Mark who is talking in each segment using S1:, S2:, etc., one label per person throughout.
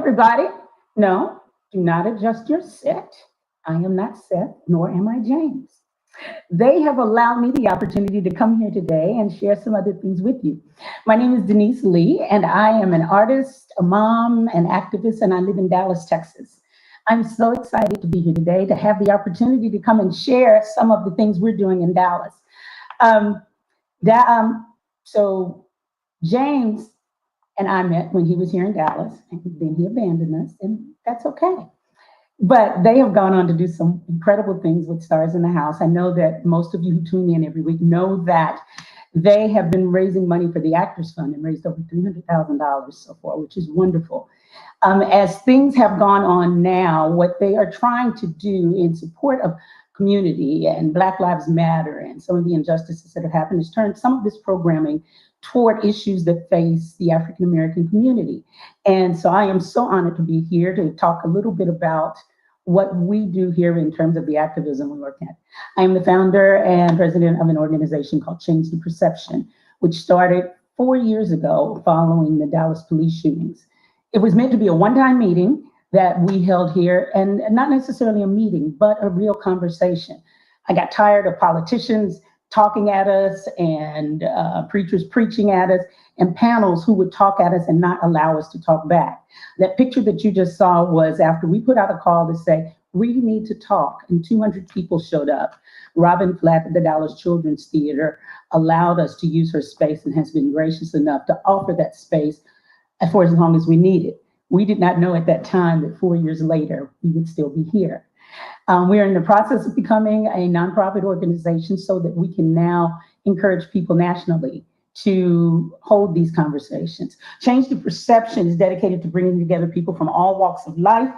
S1: everybody. No, do not adjust your set. I am not Seth, nor am I James. They have allowed me the opportunity to come here today and share some other things with you. My name is Denise Lee, and I am an artist, a mom, an activist, and I live in Dallas, Texas. I'm so excited to be here today to have the opportunity to come and share some of the things we're doing in Dallas. Um, so James and I met when he was here in Dallas, and then he abandoned us, and that's okay. But they have gone on to do some incredible things with Stars in the House. I know that most of you who tune in every week know that they have been raising money for the Actors Fund and raised over $300,000 so far, which is wonderful. As things have gone on now, what they are trying to do in support of community and Black Lives Matter and some of the injustices that have happened is turn some of this programming toward issues that face the African American community. And so I am so honored to be here to talk a little bit about what we do here in terms of the activism we work at. I am the founder and president of an organization called Change the Perception, which started 4 years ago following the Dallas police shootings. It was meant to be a one-time meeting that we held here, and not necessarily a meeting, but a real conversation. I got tired of politicians talking at us and preachers preaching at us and panels who would talk at us and not allow us to talk back. That picture that you just saw was after we put out a call to say, we need to talk, and 200 people showed up. Robin Flatt at the Dallas Children's Theater allowed us to use her space and has been gracious enough to offer that space for as long as we need it. We did not know at that time that 4 years later, we would still be here. We are in the process of becoming a nonprofit organization so that we can now encourage people nationally to hold these conversations. Change the Perception is dedicated to bringing together people from all walks of life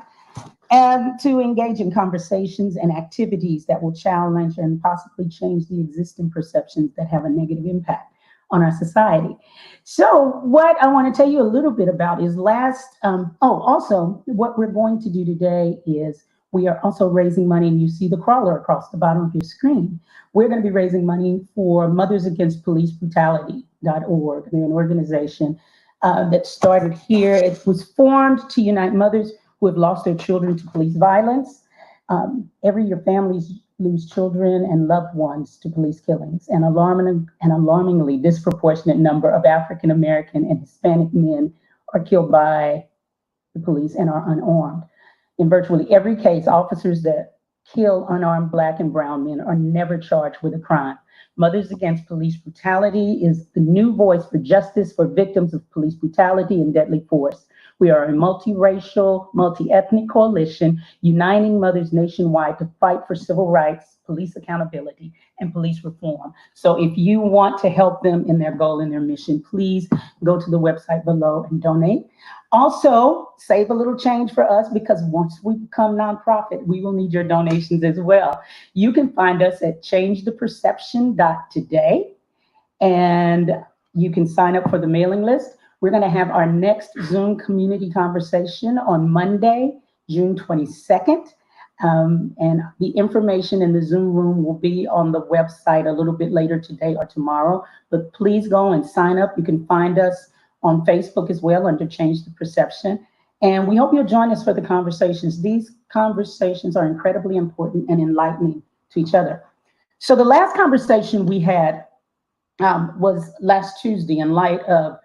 S1: and to engage in conversations and activities that will challenge and possibly change the existing perceptions that have a negative impact on our society. So what I want to tell you a little bit about is also what we're going to do today is we are also raising money, and you see the crawler across the bottom of your screen. We're going to be raising money for Mothers Against Police Brutality.org. They're an organization that started here. It was formed to unite mothers who have lost their children to police violence. Every year, families lose children and loved ones to police killings. An alarmingly disproportionate number of African American and Hispanic men are killed by the police and are unarmed. In virtually every case, officers that kill unarmed Black and brown men are never charged with a crime. Mothers Against Police Brutality is the new voice for justice for victims of police brutality and deadly force. We are a multiracial, multi-ethnic coalition uniting mothers nationwide to fight for civil rights, police accountability, and police reform. So if you want to help them in their goal and their mission, please go to the website below and donate. Also, save a little change for us, because once we become nonprofit, we will need your donations as well. You can find us at changetheperception.today, and you can sign up for the mailing list. We're going to have our next Zoom community conversation on Monday, June 22nd. And the information in the Zoom room will be on the website a little bit later today or tomorrow. But please go and sign up. You can find us on Facebook as well under Change the Perception. And we hope you'll join us for the conversations. These conversations are incredibly important and enlightening to each other. So the last conversation we had was last Tuesday in light of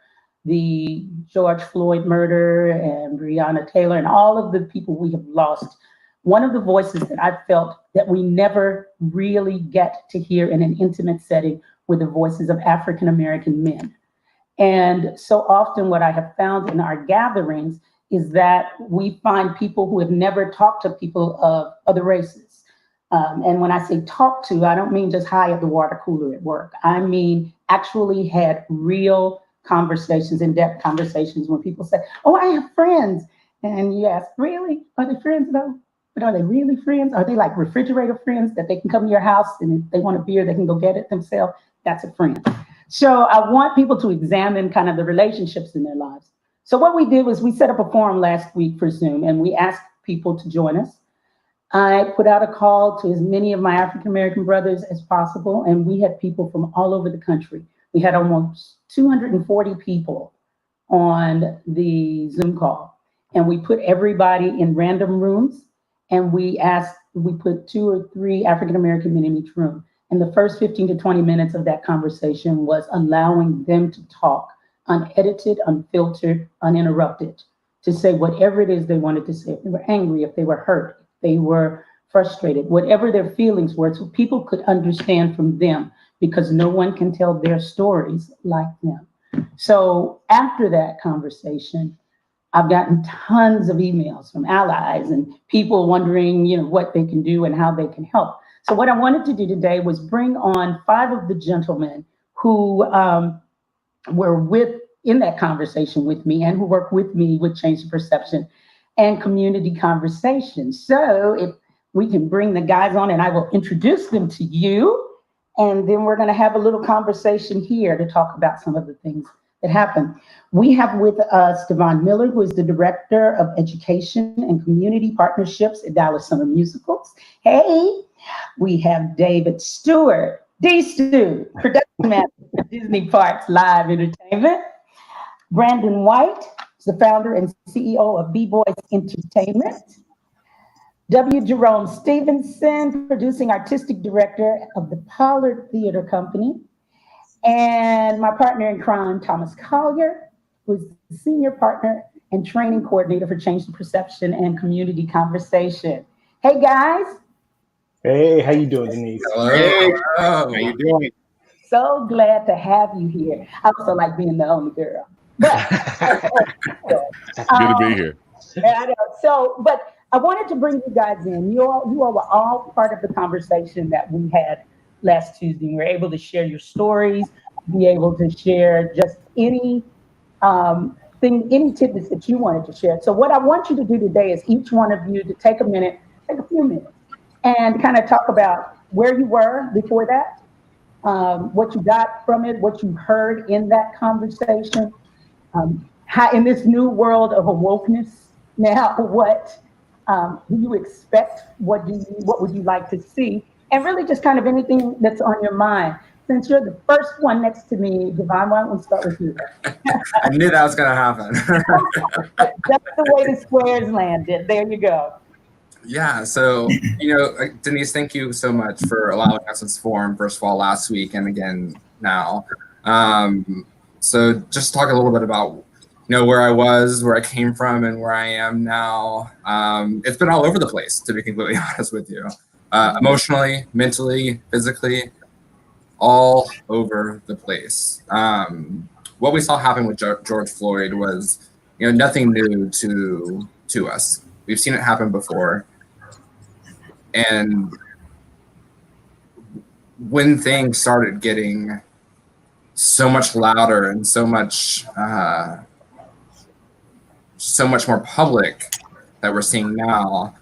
S1: the George Floyd murder and Breonna Taylor and all of the people we have lost. One of the voices that I felt that we never really get to hear in an intimate setting were the voices of African American men. And so often what I have found in our gatherings is that we find people who have never talked to people of other races. And when I say talk to, I don't mean just hi at the water cooler at work. I mean actually had real conversations, in-depth conversations, when people say, oh, I have friends. And you ask, really? Are they friends though? But are they really friends? Are they like refrigerator friends that they can come to your house and if they want a beer, they can go get it themselves? That's a friend. So I want people to examine kind of the relationships in their lives. So what we did was we set up a forum last week for Zoom, and we asked people to join us. I put out a call to as many of my African-American brothers as possible, and we had people from all over the country. We had almost 240 people on the Zoom call. and we put everybody in random rooms, and we put 2 or 3 African American men in each room. And the first 15 to 20 minutes of that conversation was allowing them to talk, unedited, unfiltered, uninterrupted, to say whatever it is they wanted to say. If they were angry, if they were hurt, if they were frustrated, whatever their feelings were, so people could understand from them, because no one can tell their stories like them. So after that conversation, I've gotten tons of emails from allies and people wondering, what they can do and how they can help. So what I wanted to do today was bring on 5 of the gentlemen who were in that conversation with me and who work with me with Change the Perception and community conversations. So if we can bring the guys on, and I will introduce them to you, and then we're going to have a little conversation here to talk about some of the things that happened. We have with us Devon Miller, who is the Director of Education and Community Partnerships at Dallas Summer Musicals. Hey, we have David Stewart, D-Stu, Production Manager for Disney Parks Live Entertainment. Brandon White is the founder and CEO of B-Boys Entertainment. W. Jerome Stevenson, Producing Artistic Director of the Pollard Theater Company. And my partner in crime, Thomas Collier, who's the Senior Partner and Training Coordinator for Change the Perception and Community Conversation. Hey, guys.
S2: Hey, how you doing, Denise?
S3: Hey, how you doing?
S1: So glad to have you here. I also like being the only girl. But,
S3: good to be here.
S1: I know. So, but I wanted to bring you guys in. You all were all part of the conversation that we had last Tuesday. We were able to share your stories, be able to share just any tidbits that you wanted to share. So what I want you to do today is each one of you to take a few minutes, and kind of talk about where you were before that, what you got from it, what you heard in that conversation, how in this new world of awokeness now, what do you expect? What would you like to see? And really just kind of anything that's on your mind. Since you're the first one next to me, Devon, why don't we start with you?
S3: I knew that was going to happen.
S1: That's the way the squares landed. There you go.
S3: Yeah, so, Denise, thank you so much for allowing us this forum, first of all, last week and again now. So just talk a little bit about, where I was, where I came from, and where I am now. It's been all over the place, to be completely honest with you. Emotionally, mentally, physically, all over the place. What we saw happen with George Floyd was, nothing new to us. We've seen it happen before. And when things started getting so much louder and so much more public that we're seeing now,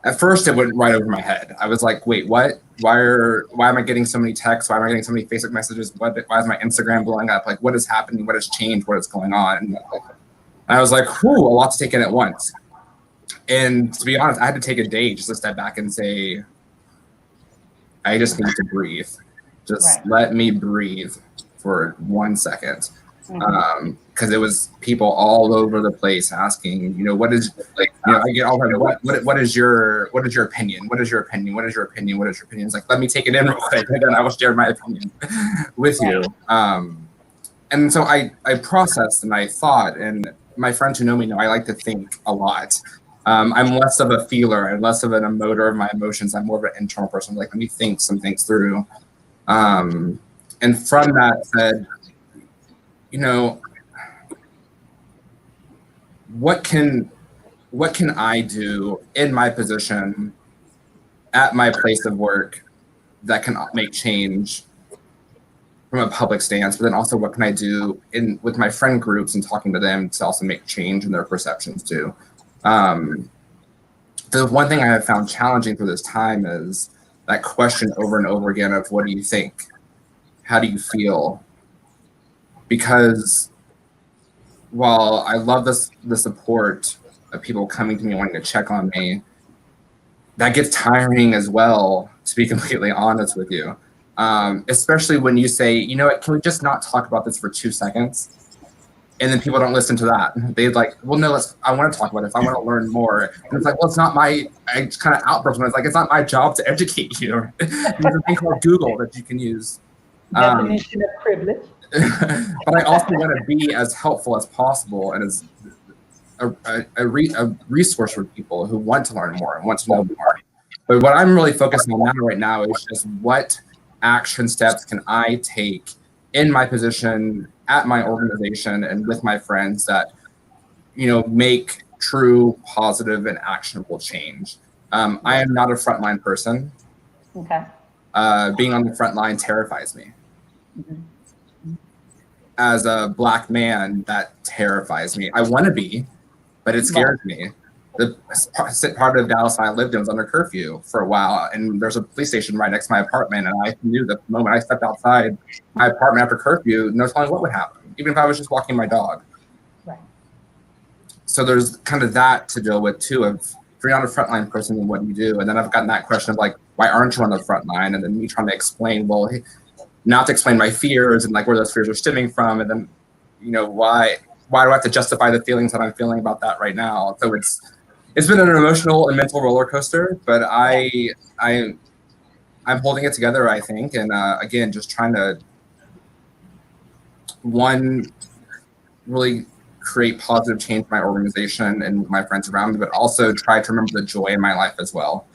S3: at first it went right over my head. I was like, wait, what? Why am I getting so many texts? Why am I getting so many Facebook messages? Why is my Instagram blowing up? Like, what is happening? What has changed? What is going on? And I was like, a lot to take in at once. And to be honest, I had to take a day just to step back and say, I just need to breathe. Just let me breathe for 1 second. Because it was people all over the place asking, what is, I get all what is your opinion? What is your opinion? What is your opinion? What is your opinion? It's like, let me take it in real quick, and then I will share my opinion with you. And so I processed and I thought, and my friends who know me know I like to think a lot. I'm less of a feeler and less of an emoter of my emotions. I'm more of an internal person. Like, let me think some things through. And from that said, what can I do in my position at my place of work that can make change from a public stance, but then also what can I do with my friend groups and talking to them to also make change in their perceptions too. The one thing I have found challenging through this time is that question over and over again of, what do you think? How do you feel? Because while I love the support of people coming to me wanting to check on me, that gets tiring as well, to be completely honest with you. Especially when you say, can we just not talk about this for 2 seconds? And then people don't listen to that. They're like, well, no, I want to talk about this. I want to learn more. And it's like, well, it's not I kind of outburst when it's like, it's not my job to educate you. There's a thing called Google that you can use.
S1: Definition of privilege.
S3: But I also want to be as helpful as possible and as a resource for people who want to learn more and want to know more. But what I'm really focusing on right now is just what action steps can I take in my position at my organization and with my friends that, make true, positive, and actionable change. I am not a frontline person.
S1: Okay.
S3: Being on the front line terrifies me.
S1: Mm-hmm.
S3: As a Black man, that terrifies me. I want to be, but it scares me. The part of Dallas I lived in was under curfew for a while, and there's a police station right next to my apartment, and I knew the moment I stepped outside my apartment after curfew, no telling what would happen, even if I was just walking my dog.
S1: Right.
S3: So there's kind of that to deal with too, of if you're not a frontline person, then what do you do? And then I've gotten that question of like, why aren't you on the front line? And then me trying to explain, well, hey, not to explain my fears and like where those fears are stemming from, and then, why do I have to justify the feelings that I'm feeling about that right now? So it's been an emotional and mental roller coaster, but I'm holding it together, I think. And again, just trying to, one, really create positive change in my organization and my friends around me, but also try to remember the joy in my life as well.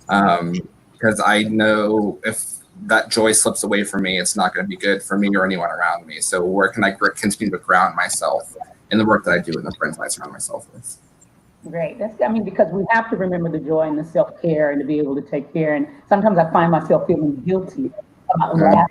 S3: Because I know if that joy slips away from me, it's not going to be good for me or anyone around me. So where can I continue to ground myself in the work that I do and the friends I surround myself with?
S1: Great. Because we have to remember the joy and the self-care and to be able to take care. And sometimes I find myself feeling guilty about the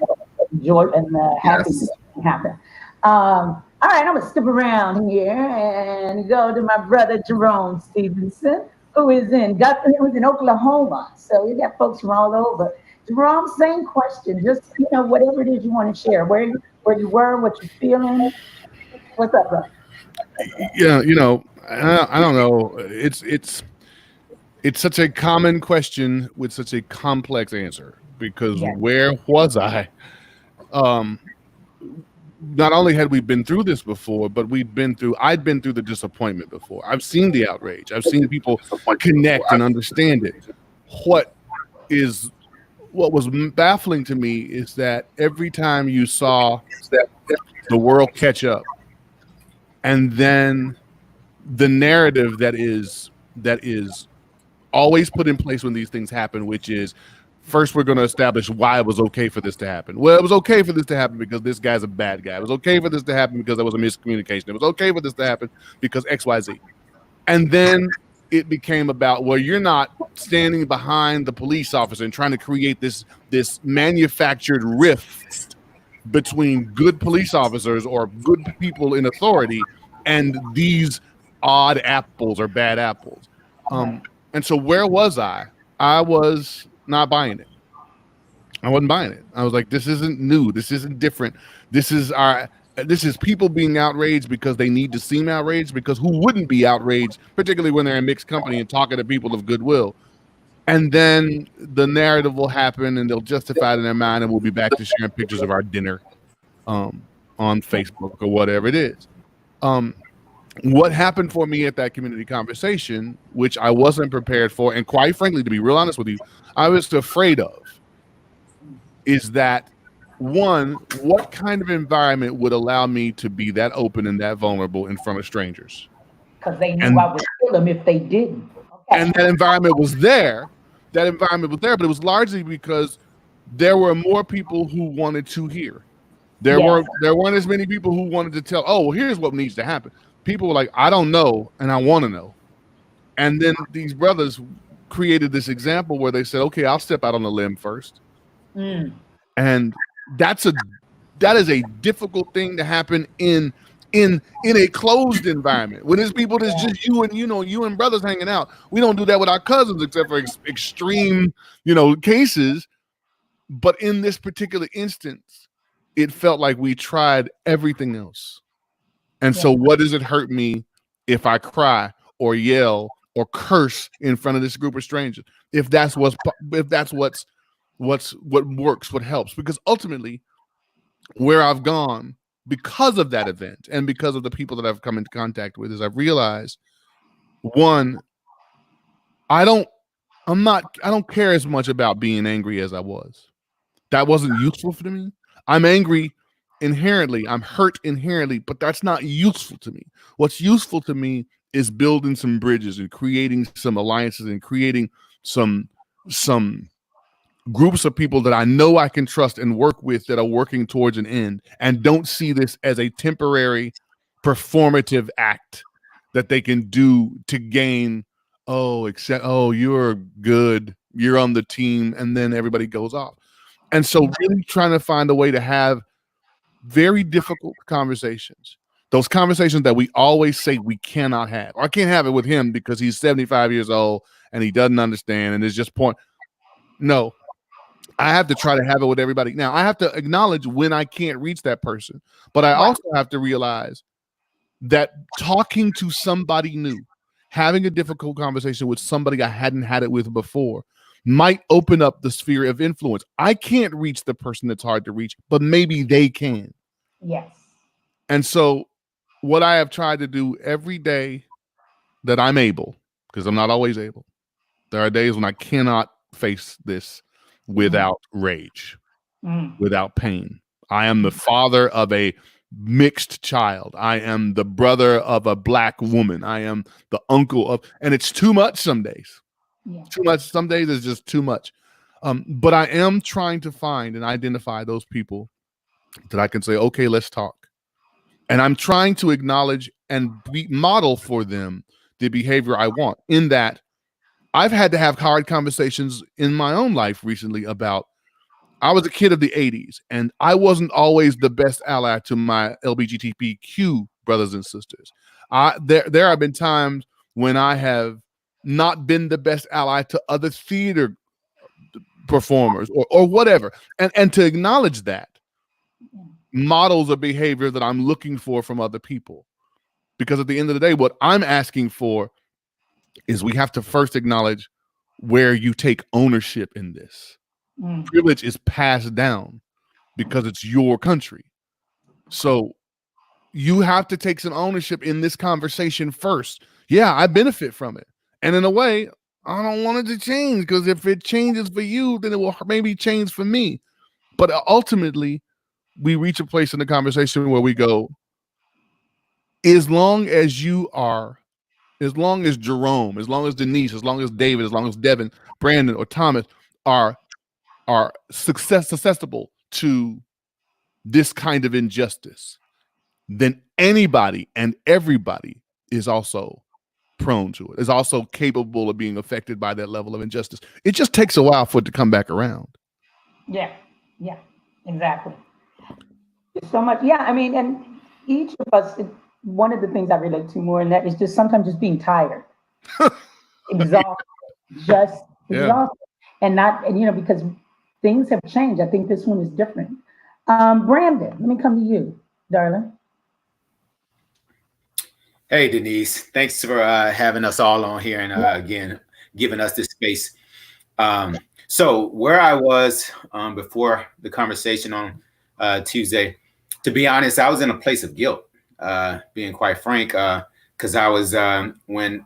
S1: joy and the happiness that can happen. All right, I'm going to skip around here and go to my brother, Jerome Stevenson, who is in Oklahoma. So we got folks from all over. Jerome, same question. Just, whatever it is you want to share. Where you were, what you're feeling. What's up, brother?
S4: Yeah, I don't know. It's such a common question with such a complex answer because where was I? Not only had we been through this before, but I'd been through the disappointment before. I've seen the outrage. I've seen people connect and understand it. What was baffling to me is that every time you saw the world catch up, and then the narrative that is always put in place when these things happen, which is first we're going to establish why it was okay for this to happen. Well, it was okay for this to happen because this guy's a bad guy. It was okay for this to happen because there was a miscommunication. It was okay for this to happen because XYZ. And then it became about, well, you're not standing behind the police officer and trying to create this manufactured rift between good police officers or good people in authority and these odd apples or bad apples. And so where was I? I was not buying it. I wasn't buying it. I was like, this isn't new. This isn't different. This is people being outraged because they need to seem outraged, because who wouldn't be outraged, particularly when they're in mixed company and talking to people of goodwill. And then the narrative will happen and they'll justify it in their mind and we'll be back to sharing pictures of our dinner on Facebook or whatever it is. What happened for me at that community conversation, which I wasn't prepared for, and quite frankly, to be real honest with you, I was afraid of, is that, one, what kind of environment would allow me to be that open and that vulnerable in front of strangers?
S1: Because they knew I would kill them if they didn't. Okay.
S4: And that environment was there. But it was largely because there were more people who wanted to hear. There weren't as many people who wanted to tell, oh, well, here's what needs to happen. People were like, I don't know, and I want to know. And then these brothers created this example where they said, okay, I'll step out on the limb first. And that is a difficult thing to happen in a closed environment. When there's people that's just you and brothers hanging out. We don't do that with our cousins except for extreme, cases. But in this particular instance, it felt like we tried everything else. And so what does it hurt me if I cry or yell or curse in front of this group of strangers? If that's what works, what helps? Because ultimately, where I've gone because of that event and because of the people that I've come into contact with is I've realized, one, I don't care as much about being angry as I was. That wasn't useful for me. I'm angry inherently. I'm hurt inherently, but that's not useful to me. What's useful to me is building some bridges and creating some alliances and creating some groups of people that I know I can trust and work with that are working towards an end and don't see this as a temporary performative act that they can do to gain, you're good, you're on the team, and then everybody goes off. And so really trying to find a way to have very difficult conversations, those conversations that we always say we cannot have. Or I can't have it with him because he's 75 years old and he doesn't understand and it's just point. No, I have to try to have it with everybody. Now, I have to acknowledge when I can't reach that person, but I also have to realize that talking to somebody new, having a difficult conversation with somebody I hadn't had it with before, might open up the sphere of influence. I can't reach the person that's hard to reach, but maybe they can.
S1: Yes.
S4: And so what I have tried to do every day that I'm able, because I'm not always able, there are days when I cannot face this without rage, without pain. I am the father of a mixed child. I am the brother of a Black woman. I am the uncle of, and it's too much some days.
S1: Yeah.
S4: Too much. Some days is just too much. But I am trying to find and identify those people that I can say, okay, let's talk. And I'm trying to acknowledge and model for them the behavior I want. In that, I've had to have hard conversations in my own life recently about, I was a kid of the 80s, and I wasn't always the best ally to my LGBTQ brothers and sisters. There have been times when I have not been the best ally to other theater performers or whatever. And to acknowledge that models a behavior that I'm looking for from other people. Because at the end of the day, what I'm asking for is we have to first acknowledge where you take ownership in this. Privilege is passed down because it's your country. So you have to take some ownership in this conversation first. Yeah, I benefit from it. And in a way, I don't want it to change, because if it changes for you, then it will maybe change for me. But ultimately, we reach a place in the conversation where we go, as long as Jerome, as long as Denise, as long as David, as long as Devon, Brandon, or Thomas are susceptible to this kind of injustice, then anybody and everybody is also prone to it, is also capable of being affected by that level of injustice. It just takes a while for it to come back around.
S1: Yeah, exactly. There's so much. Yeah, I mean, and each of us, one of the things I relate to more, and that is just sometimes just being tired, exhausted, exhausted, and because things have changed. I think this one is different. Brandon, let me come to you, darling.
S5: Hey, Denise, thanks for having us all on here and again, giving us this space. So where I was before the conversation on Tuesday, to be honest, I was in a place of guilt, being quite frank, because I was, when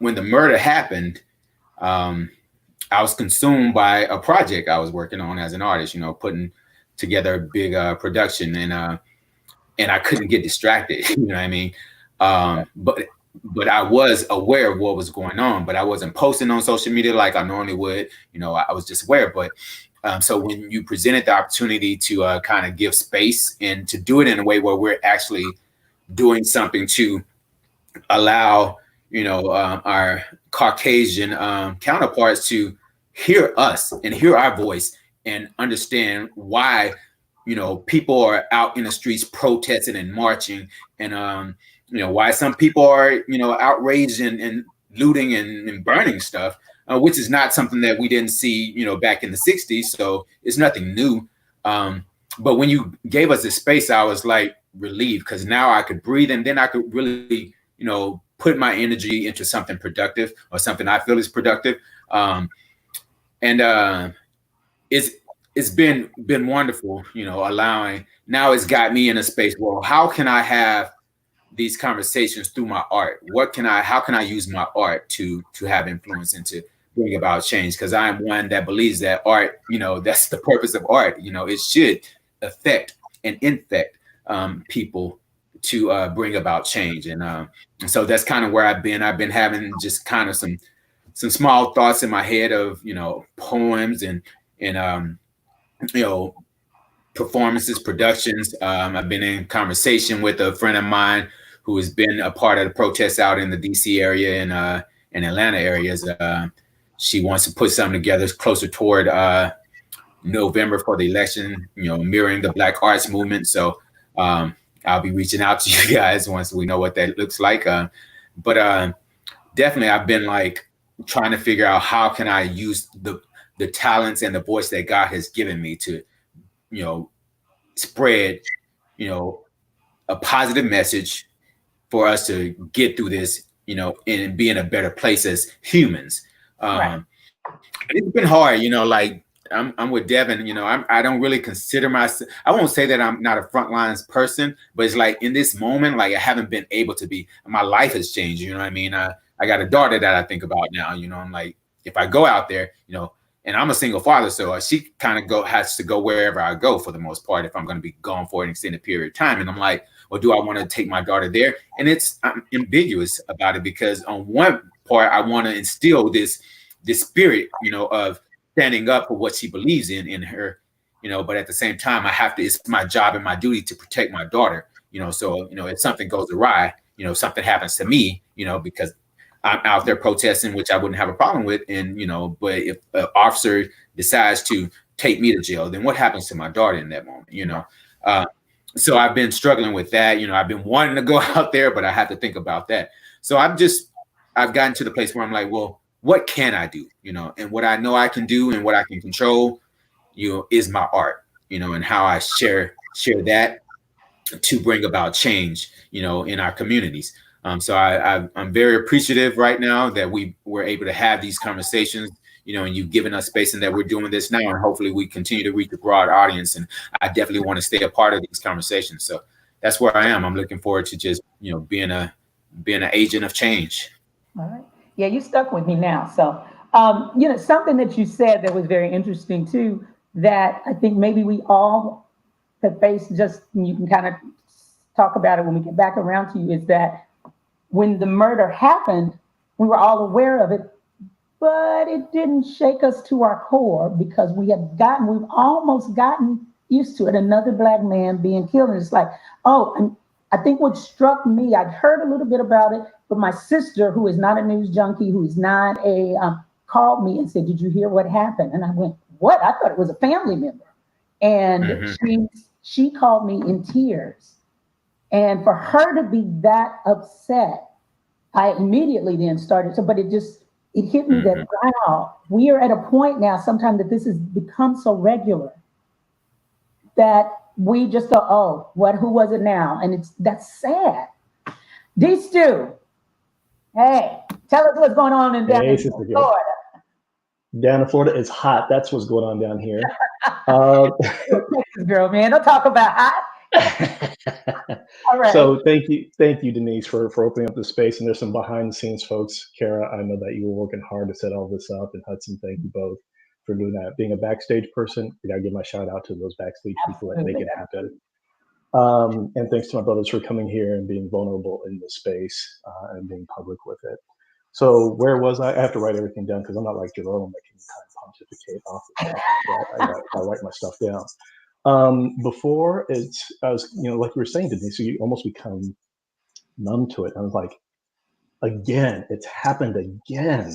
S5: the murder happened, I was consumed by a project I was working on as an artist, putting together a big production, and I couldn't get distracted, you know what I mean? But I was aware of what was going on, but I wasn't posting on social media like I normally would. I was just aware. But so when you presented the opportunity to kind of give space and to do it in a way where we're actually doing something to allow, our Caucasian counterparts to hear us and hear our voice and understand why, people are out in the streets protesting and marching, and why some people are, outraged and looting and burning stuff, which is not something that we didn't see, back in the 60s. So it's nothing new. But when you gave us this space, I was like relieved, because now I could breathe, and then I could really, put my energy into something productive or something I feel is productive. And it's it's been wonderful, allowing. Now it's got me in a space. Well, how can I have these conversations through my art? How can I use my art to have influence and to bring about change? Because I am one that believes that art, that's the purpose of art. It should affect and infect people to bring about change. And so that's kind of where I've been. I've been having just kind of some small thoughts in my head of, poems and performances, productions. I've been in conversation with a friend of mine who has been a part of the protests out in the DC area and Atlanta areas. She wants to put something together closer toward November for the election, mirroring the Black Arts Movement. So I'll be reaching out to you guys once we know what that looks like. But definitely I've been like trying to figure out how can I use the talents and the voice that God has given me to, spread, a positive message for us to get through this, and be in a better place as humans.
S1: Right.
S5: It's been hard, like I'm with Devon, I don't really consider myself, I won't say that I'm not a front lines person, but it's like in this moment, like I haven't been able to be, my life has changed. You know what I mean? I got a daughter that I think about now, I'm like, if I go out there, and I'm a single father, so she kind of has to go wherever I go for the most part, if I'm going to be gone for an extended period of time. And I'm like, well, do I want to take my daughter there? And I'm ambiguous about it, because on one part, I want to instill this spirit, of standing up for what she believes in her, but at the same time, it's my job and my duty to protect my daughter, so, if something goes awry, something happens to me, because I'm out there protesting, which I wouldn't have a problem with. And, but if an officer decides to take me to jail, then what happens to my daughter in that moment, So I've been struggling with that. I've been wanting to go out there, but I have to think about that. So I've gotten to the place where I'm like, well, what can I do? And what I know I can do and what I can control, is my art, and how I share that to bring about change, in our communities. So I'm very appreciative right now that we were able to have these conversations, and you've given us space and that we're doing this now, and hopefully we continue to reach a broad audience. And I definitely want to stay a part of these conversations. So that's where I am. I'm looking forward to just, being an agent of change.
S1: All right. Yeah, you stuck with me now. So, something that you said that was very interesting too, that I think maybe we all have faced, just, you can kind of talk about it when we get back around to you, is that when the murder happened, we were all aware of it, but it didn't shake us to our core, because we've almost gotten used to it. Another Black man being killed. And it's like, and I think what struck me, I'd heard a little bit about it, but my sister, who is not a news junkie, who is not called me and said, "Did you hear what happened?" And I went, "What?" I thought it was a family member. And she called me in tears. And for her to be that upset, I immediately then started to, but it hit me that, wow, we are at a point now sometimes that this has become so regular that we just go, who was it now? And that's sad. D. Stew, hey, tell us what's going on in Devon, Florida.
S2: Down in Florida, it's hot. That's what's going on down here.
S1: Texas girl, man, don't talk about hot. All right.
S2: So thank you, Denise, for opening up the space. And there's some behind the scenes folks. Kara, I know that you were working hard to set all this up, and Hudson, thank you both for doing that. Being a backstage person, I gotta give my shout out to those backstage people that make it happen. And thanks to my brothers for coming here and being vulnerable in this space and being public with it. So where was I? I have to write everything down because I'm not like Jerome that can kind of pontificate off of that. I write my stuff down. Before I was, like you were saying, Denise, so you almost become numb to it. I was like, again, it's happened again.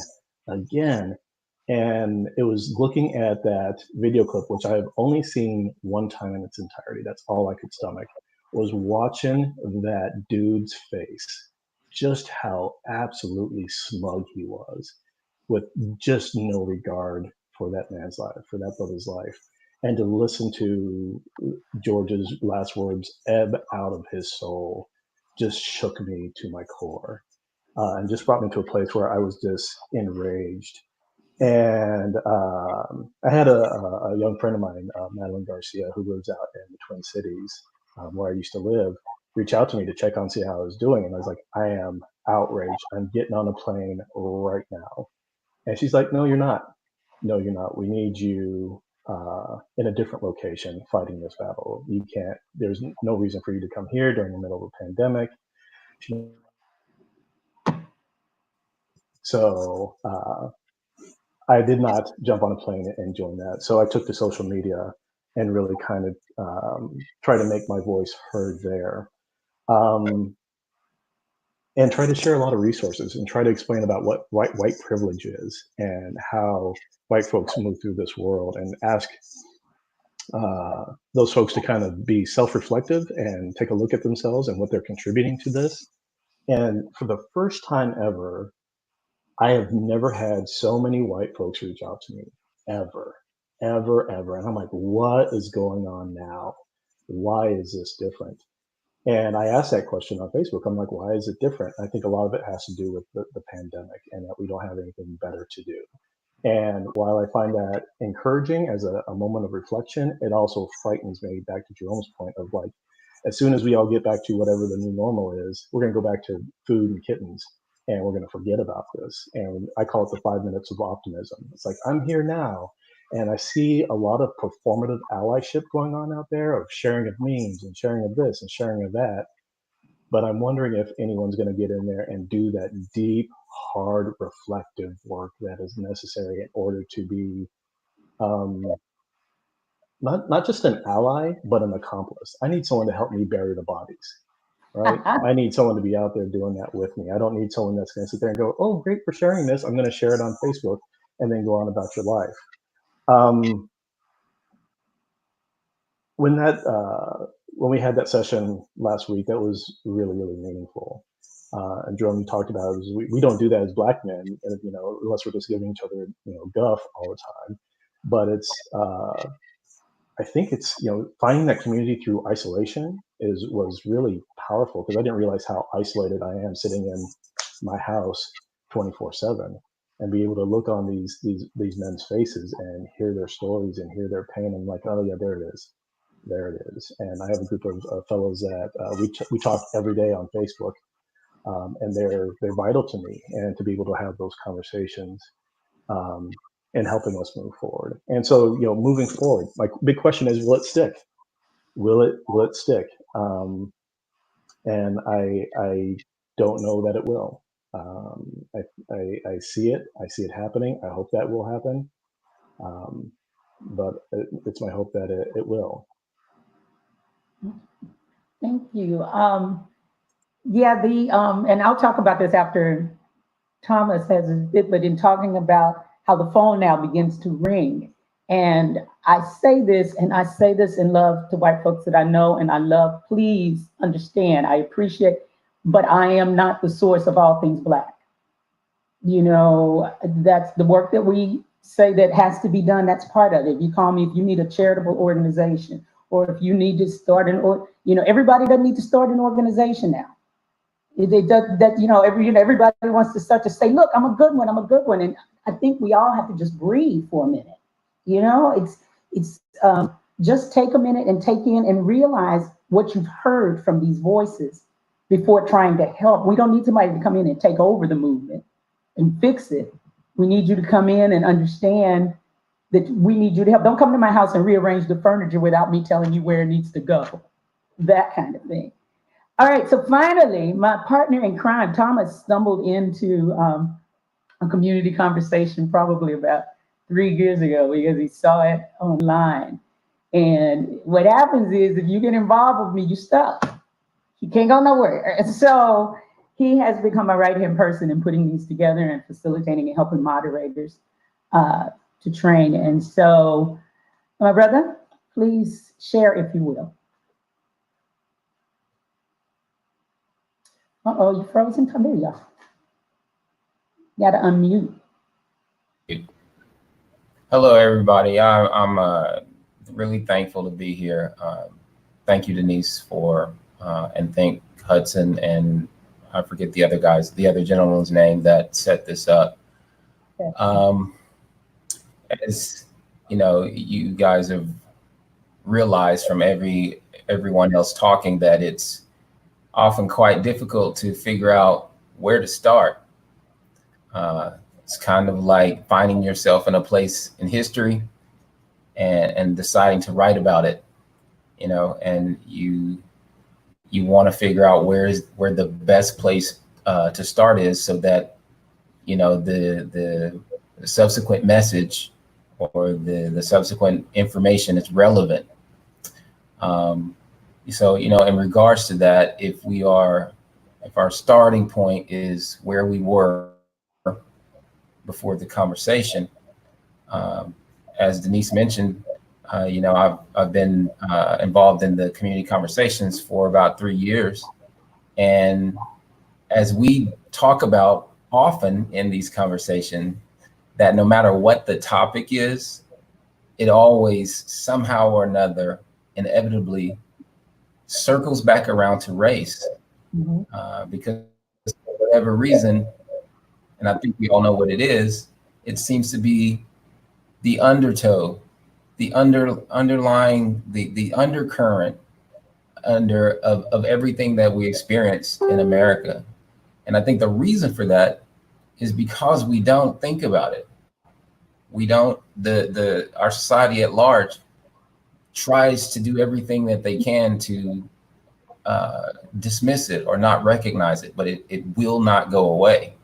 S2: And it was looking at that video clip, which I've only seen one time in its entirety. That's all I could stomach, was watching that dude's face, just how absolutely smug he was, with just no regard for that man's life, for that brother's life. And to listen to George's last words ebb out of his soul just shook me to my core, and just brought me to a place where I was just enraged. And I had a young friend of mine, Madeline Garcia, who lives out in the Twin Cities, where I used to live, reach out to me to check on, see how I was doing. And I was like, I am outraged. I'm getting on a plane right now. And she's like, no, you're not. No, you're not. We need you in a different location fighting this battle. You can't, there's no reason for you to come here during the middle of a pandemic. So I did not jump on a plane and join that. So I took to social media and really kind of try to make my voice heard there. And try to share a lot of resources and try to explain about what white privilege is and how white folks move through this world, and ask those folks to kind of be self-reflective and take a look at themselves and what they're contributing to this. And for the first time ever, I have never had so many white folks reach out to me, ever. And I'm like, what is going on now? Why is this different? And I asked that question on Facebook. I'm like, why is it different? I think a lot of it has to do with the pandemic and that we don't have anything better to do. And while I find that encouraging as a moment of reflection, it also frightens me, back to Jerome's point of like, as soon as we all get back to whatever the new normal is, we're going to go back to food and kittens, and we're going to forget about this. And I call it the 5 minutes of optimism. It's like, I'm here now. And I see a lot of performative allyship going on out there, of sharing of memes and sharing of this and sharing of that. But I'm wondering if anyone's going to get in there and do that deep, hard, reflective work that is necessary in order to be not just an ally, but an accomplice. I need someone to help me bury the bodies, right? I need someone to be out there doing that with me. I don't need someone that's going to sit there and go, oh, great for sharing this. I'm going to share it on Facebook, and then go on about your life. When we had that session last week, that was really, really meaningful. And Jerome talked about it, we don't do that as Black men, unless we're just giving each other, guff all the time. But it's, I think it's, finding that community through isolation was really powerful, because I didn't realize how isolated I am sitting in my house 24/7, and be able to look on these men's faces and hear their stories and hear their pain. And like, oh yeah, there it is. And I have a group of fellows that we talk every day on Facebook, and they're vital to me, and to be able to have those conversations and helping us move forward. And so, moving forward, my big question is, will it stick? Will it stick? And I don't know that it will. I see it. I see it happening. I hope that will happen. But it's my hope that it will.
S1: Thank you. Yeah, and I'll talk about this after Thomas has a bit, but in talking about how the phone now begins to ring. And I say this in love to white folks that I know and I love. Please understand, I appreciate, but I am not the source of all things Black. That's the work that we say that has to be done. That's part of it. If you call me, if you need a charitable organization, or if you need to start everybody doesn't need to start an organization now. Everybody wants to start to say, look, I'm a good one. And I think we all have to just breathe for a minute. It's just take a minute and take in and realize what you've heard from these voices before trying to help. We don't need somebody to come in and take over the movement and fix it. We need you to come in and understand that we need you to help. Don't come to my house and rearrange the furniture without me telling you where it needs to go. That kind of thing. All right, so finally, my partner in crime, Thomas, stumbled into a community conversation probably about 3 years ago, because he saw it online. And what happens is, if you get involved with me, you stuck. You can't go nowhere. And so he has become a right-hand person in putting these together and facilitating and helping moderators to train. And so, my brother, please share if you will. Uh-oh, you frozen? Come here, y'all. You gotta unmute.
S6: Hello, everybody. I'm really thankful to be here. Thank you, Denise, and thank Hudson, and I forget the other gentleman's name that set this up. as you know, you guys have realized from everyone else talking that it's often quite difficult to figure out where to start. It's kind of like finding yourself in a place in history and deciding to write about it, you know, and you want to figure out where the best place to start is, so that, you know, the subsequent message or the subsequent information is relevant. So, you know, in regards to that, if our starting point is where we were before the conversation, as Denise mentioned, you know, I've been involved in the community conversations for about 3 years. And as we talk about often in these conversations, that no matter what the topic is, it always somehow or another inevitably circles back around to race. Because for whatever reason, and I think we all know what it is, it seems to be the undertow, the underlying, the undercurrent of everything that we experience in America. And I think the reason for that is because we don't think about it. We don't, our society at large tries to do everything that they can to dismiss it or not recognize it, but it will not go away.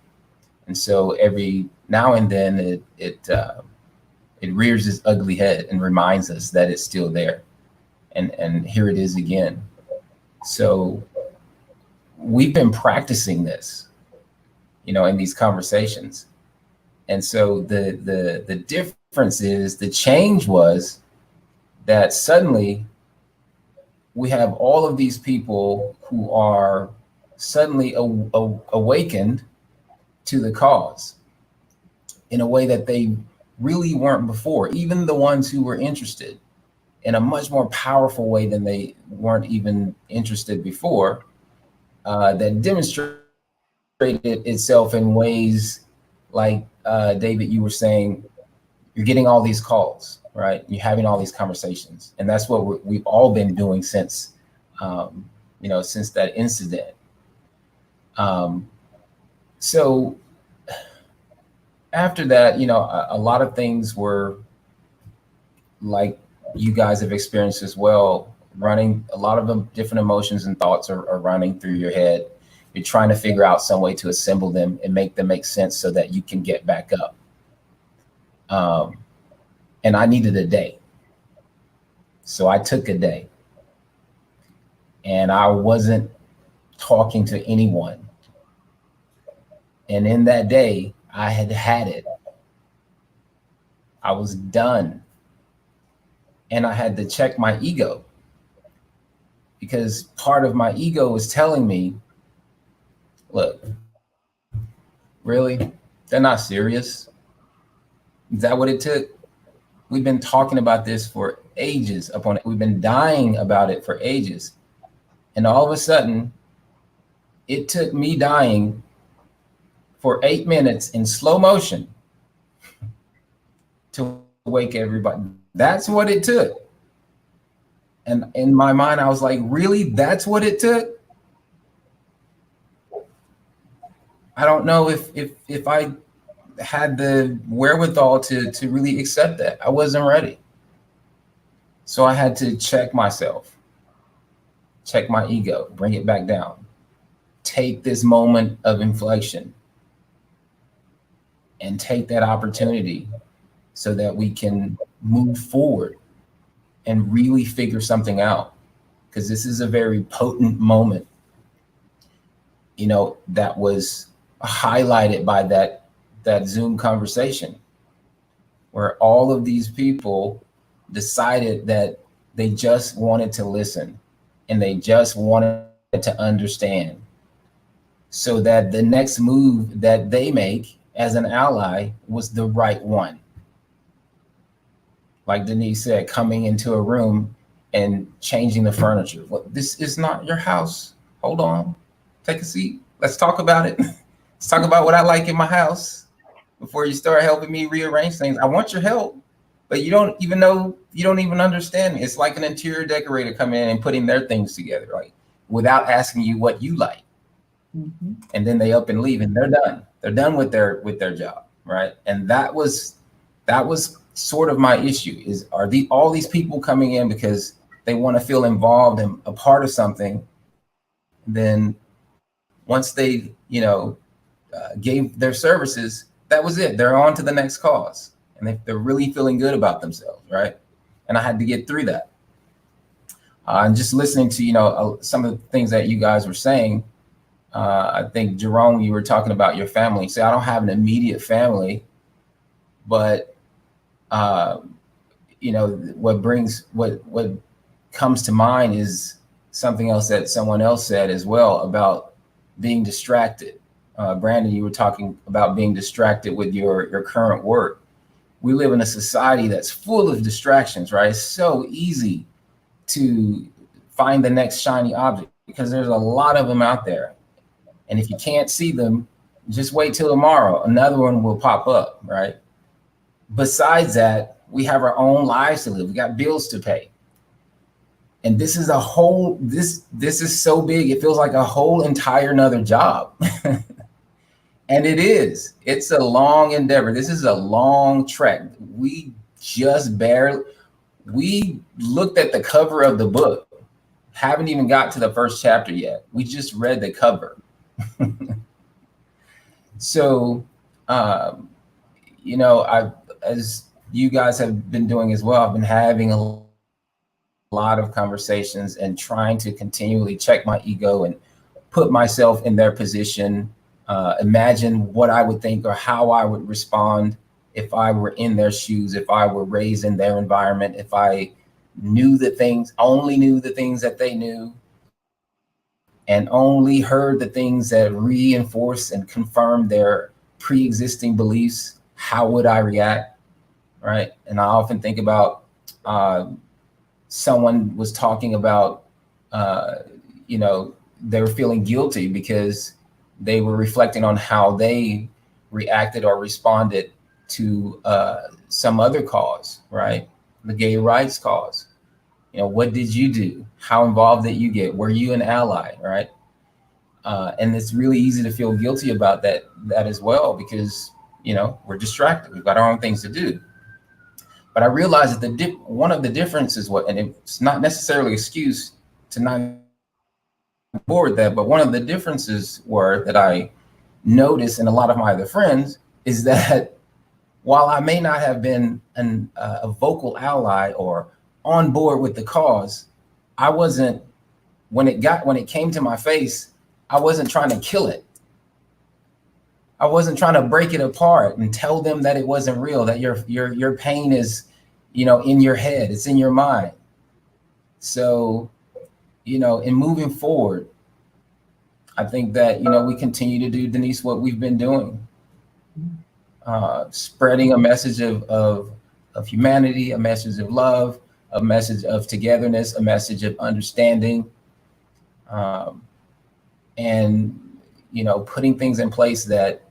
S6: And so every now and then it rears its ugly head and reminds us that it's still there. And here it is again. So we've been practicing this, you know, in these conversations. And so the difference is, the change was that suddenly we have all of these people who are suddenly awakened to the cause in a way that they really weren't before, even the ones who were interested, in a much more powerful way than they weren't even interested before, that demonstrated itself in ways like, David, you were saying, you're getting all these calls, right? You're having all these conversations. And that's what we've all been doing since, you know, since that incident. So after that, you know, a lot of things were like you guys have experienced as well, running, a lot of them, different emotions and thoughts are running through your head. You're trying to figure out some way to assemble them and make them make sense so that you can get back up. And I needed a day. So I took a day. And I wasn't talking to anyone. And in that day, I had it. I was done. And I had to check my ego, because part of my ego was telling me, look, really? They're not serious? Is that what it took? We've been talking about this for ages upon it. We've been dying about it for ages. And all of a sudden, it took me dying for 8 minutes in slow motion to wake everybody. That's what it took. And in my mind, I was like, really? That's what it took? I don't know if I had the wherewithal to really accept that. I wasn't ready. So I had to check myself, check my ego, bring it back down, take this moment of inflection and take that opportunity so that we can move forward and really figure something out. Because this is a very potent moment, you know, that was highlighted by that Zoom conversation where all of these people decided that they just wanted to listen and they just wanted to understand, so that the next move that they make as an ally was the right one. Like Denise said, coming into a room and changing the furniture. Well, this is not your house. Hold on, take a seat. Let's talk about it. Let's talk about what I like in my house. before you start helping me rearrange things. I want your help, but you don't even understand me. It's like an interior decorator coming in and putting their things together, like without asking you what you like.
S1: Mm-hmm.
S6: And then they up and leave and they're done. They're done with their job, right? And that was sort of my issue is, are all these people coming in because they want to feel involved and a part of something? Then once they, gave their services, that was it. They're on to the next cause. And they're really feeling good about themselves, right? And I had to get through that. And just listening to, some of the things that you guys were saying, I think, Jerome, you were talking about your family. See, I don't have an immediate family, but, what comes to mind is something else that someone else said as well about being distracted. Brandon, you were talking about being distracted with your current work. We live in a society that's full of distractions, right? It's so easy to find the next shiny object because there's a lot of them out there. And if you can't see them, just wait till tomorrow. Another one will pop up, right? Besides that, we have our own lives to live. We got bills to pay. And this is this is so big. It feels like a whole entire nother job. And it's a long endeavor. This is a long trek. We looked at the cover of the book, haven't even got to the first chapter yet. We just read the cover. So, as you guys have been doing as well, I've been having a lot of conversations and trying to continually check my ego and put myself in their position, imagine what I would think or how I would respond if I were in their shoes, if I were raised in their environment, if I only knew the things that they knew, and only heard the things that reinforce and confirm their pre-existing beliefs, how would I react, right? And I often think about someone was talking about, they were feeling guilty because they were reflecting on how they reacted or responded to some other cause, right? The gay rights cause. What did you do? How involved did you get? Were you an ally, right? And it's really easy to feel guilty about that as well, because, we're distracted. We've got our own things to do. But I realized that one of the differences, and it's not necessarily an excuse to not board that, but one of the differences were that I noticed in a lot of my other friends is that while I may not have been a vocal ally or on board with the cause, I wasn't, when it came to my face, I wasn't trying to kill it. I wasn't trying to break it apart and tell them that it wasn't real, that your pain is, in your head, it's in your mind. So, in moving forward, I think that, we continue to do, Denise, what we've been doing, spreading a message of humanity, a message of love, a message of togetherness, a message of understanding, and, putting things in place that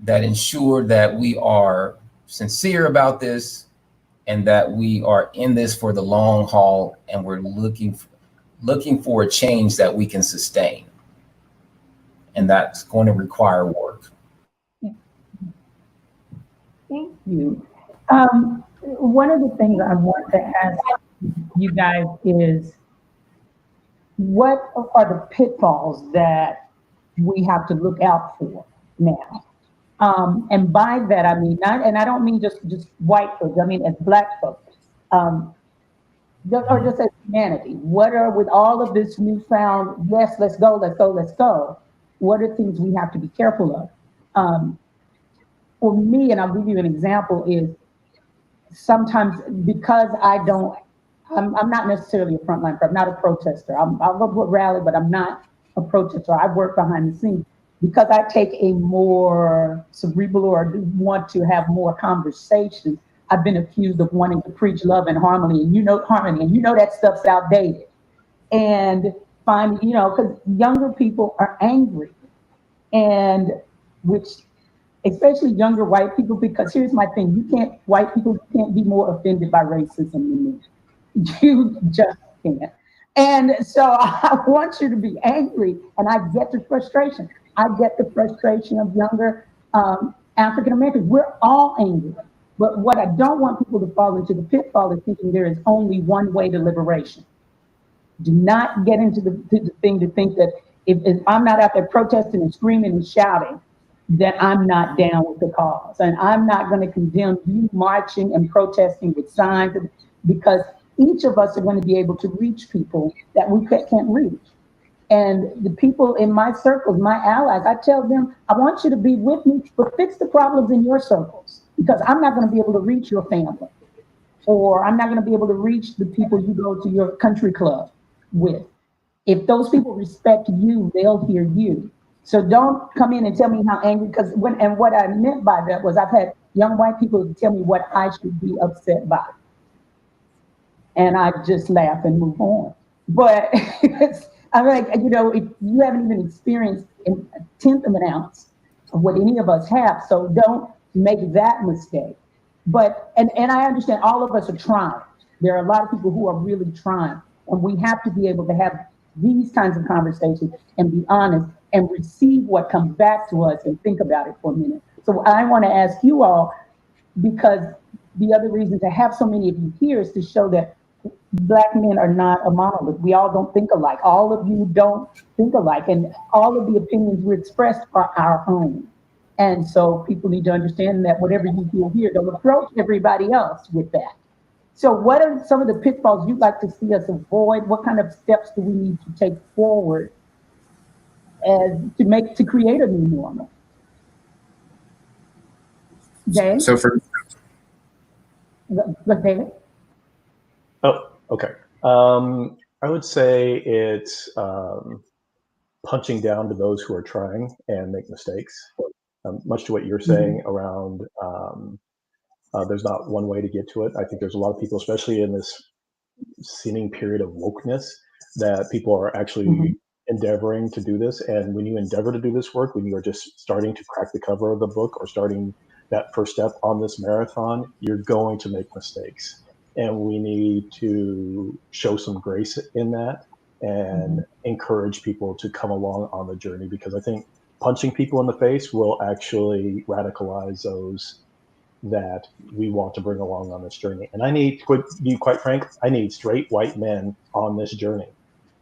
S6: ensure that we are sincere about this and that we are in this for the long haul, and we're looking for a change that we can sustain. And that's going to require work.
S1: Thank you. One of the things I want to ask you guys is, what are the pitfalls that we have to look out for now? And by that, I mean, I don't mean just white folks, I mean as Black folks, or just as humanity. What are, with all of this newfound, yes, let's go, what are things we have to be careful of? For me, and I'll give you an example, is sometimes because I'm not necessarily a frontline, I'm not a protester. I'll go to a rally, but I'm not a protester. I work behind the scenes. Because I take a more cerebral, or want to have more conversations, I've been accused of wanting to preach love and harmony, and that stuff's outdated. And because younger people are angry, and especially younger white people, because here's my thing: white people can't be more offended by racism than me. You just can't. And so I want you to be angry, and I get the frustration. I get the frustration of younger African Americans. We're all angry. But what I don't want people to fall into the pitfall is thinking there is only one way to liberation. Do not get into the thing to think that if I'm not out there protesting and screaming and shouting, that I'm not down with the cause. And I'm not going to condemn you marching and protesting with signs, because each of us are going to be able to reach people that we can't reach. And the people in my circles, my allies, I tell them, I want you to be with me, but fix the problems in your circles, because I'm not going to be able to reach your family, or I'm not going to be able to reach the people you go to your country club with. If those people respect you, they'll hear you. So don't come in and tell me how angry, because what I meant by that was I've had young white people tell me what I should be upset by. And I just laugh and move on. But I'm like, if you haven't even experienced a 10th of an ounce of what any of us have, so don't make that mistake. But, and I understand all of us are trying. There are a lot of people who are really trying, and we have to be able to have these kinds of conversations and be honest and receive what comes back to us and think about it for a minute. So I want to ask you all, because the other reason to have so many of you here is to show that Black men are not a monolith. We all don't think alike. All of you don't think alike, and all of the opinions we expressed are our own. And so people need to understand that whatever you feel here, don't approach everybody else with that. So what are some of the pitfalls you'd like to see us avoid? What kind of steps do we need to take forward to create a new normal? Jay?
S3: So for
S1: David?
S2: Oh, okay. I would say it's punching down to those who are trying and make mistakes. Much to what you're saying around there's not one way to get to it. I think there's a lot of people, especially in this seeming period of wokeness, that people are actually endeavoring to do this. And when you endeavor to do this work, when you are just starting to crack the cover of the book or starting that first step on this marathon, you're going to make mistakes. And we need to show some grace in that and encourage people to come along on the journey, because I think punching people in the face will actually radicalize those that we want to bring along on this journey. And I need, to be quite frank, I need straight white men on this journey.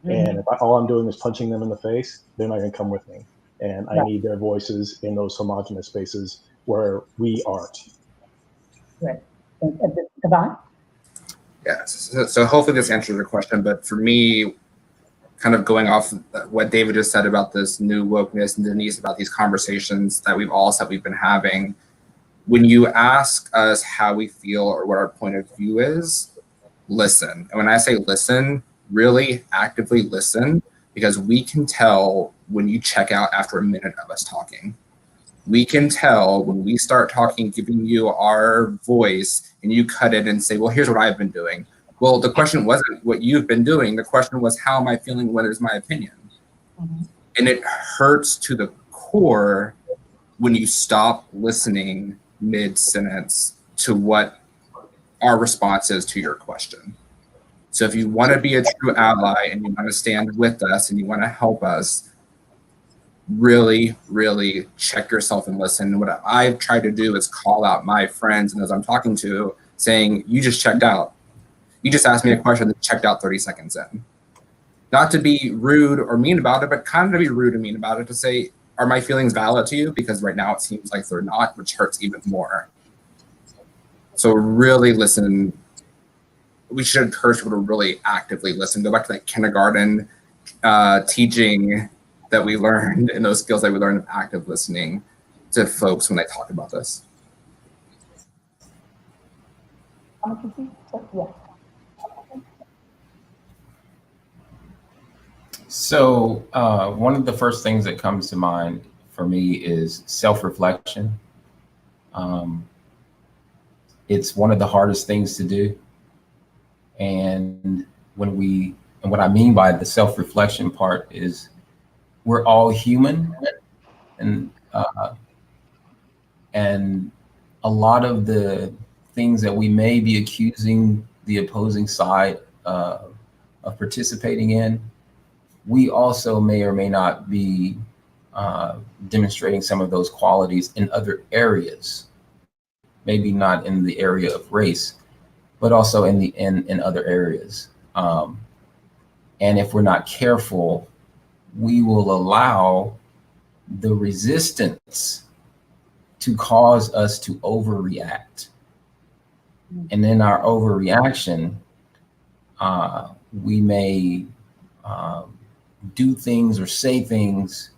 S2: And if all I'm doing is punching them in the face, they're not going to come with me. And I need their voices in those homogenous spaces where we aren't.
S1: Right. Devon?
S3: Yeah, so hopefully this answers your question, but for me, kind of going off what David just said about this new wokeness and Denise about these conversations that we've all said we've been having, when you ask us how we feel or what our point of view is, listen. And when I say listen, really actively listen, because we can tell when you check out after a minute of us talking. We can tell when we start talking, giving you our voice, and you cut it and say, well, here's what I've been doing. Well, the question wasn't what you've been doing. The question was, how am I feeling? What is my opinion? And it hurts to the core when you stop listening mid-sentence to what our response is to your question. So if you want to be a true ally and you want to stand with us and you want to help us, really, really check yourself and listen. What I've tried to do is call out my friends and those I'm talking to, saying, you just checked out. You just asked me a question that checked out 30 seconds in. Not to be rude or mean about it, but kind of to be rude and mean about it, to say, are my feelings valid to you? Because right now it seems like they're not, which hurts even more. So really listen. We should encourage people to really actively listen. Go back to that kindergarten teaching that we learned, and those skills that we learned of active listening to folks when they talk about this.
S6: So one of the first things that comes to mind for me is self-reflection. It's one of the hardest things to do. And what I mean by the self-reflection part is we're all human, and And a lot of the things that we may be accusing the opposing side of participating in, we also may or may not be demonstrating some of those qualities in other areas. Maybe not in the area of race, but also in other areas. And if we're not careful, we will allow the resistance to cause us to overreact. And in our overreaction, we may do things or say things